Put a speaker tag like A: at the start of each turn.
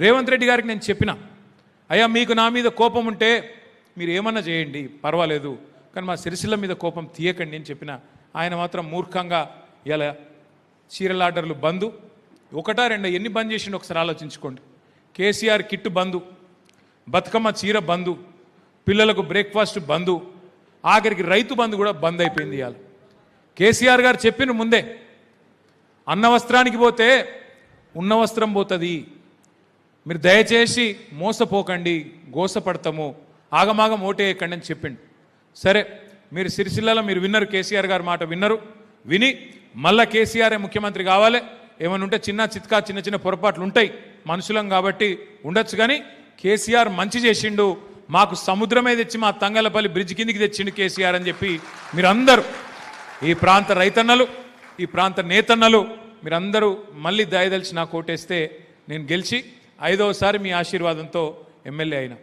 A: రేవంత్ రెడ్డి గారికి నేను చెప్పిన, అయ్యా మీకు నా మీద కోపం ఉంటే మీరు ఏమన్నా చేయండి పర్వాలేదు, కానీ మా సిరిసిల్ల మీద కోపం తీయకండి అని చెప్పిన. ఆయన మాత్రం మూర్ఖంగా ఇలా చీరల ఆర్డర్లు బంధు, ఒకటా రెండా ఎన్ని బంద్ చేసిండు ఒకసారి ఆలోచించుకోండి. కేసీఆర్ కిట్టు బంధు, బతుకమ్మ చీర బంధు, పిల్లలకు బ్రేక్ఫాస్ట్ బంధు, ఆఖరికి రైతు బంధు కూడా బంద్ అయిపోయింది. ఇవాళ కేసీఆర్ గారు చెప్పిన ముందే, అన్న వస్త్రానికి పోతే ఉన్న వస్త్రం పోతుంది, మీరు దయచేసి మోసపోకండి, గోసపడతాము, ఆగమాగం ఓటేయకండి అని చెప్పిండు. సరే, మీరు సిరిసిల్లలో మీరు విన్నరు, కేసీఆర్ గారి మాట విన్నరు. విని మళ్ళా కేసీఆరే ముఖ్యమంత్రి కావాలి, ఏమైనా ఉంటే చిన్న చిన్న పొరపాట్లు ఉంటాయి, మనుషులం కాబట్టి ఉండొచ్చు, కానీ కేసీఆర్ మంచి చేసిండు, మాకు సముద్రమే తెచ్చి మా తంగలపల్లి బ్రిడ్జ్ కిందికి తెచ్చిండు కేసీఆర్ అని చెప్పి మీరందరూ, ఈ ప్రాంత రైతన్నలు, ఈ ప్రాంత నేతన్నలు మీరందరూ మళ్ళీ దయదలిచి నాకు ఓటేస్తే నేను గెలిచి 5వ సారి మీ ఆశీర్వాదంతో ఎమ్మెల్యే అయినా.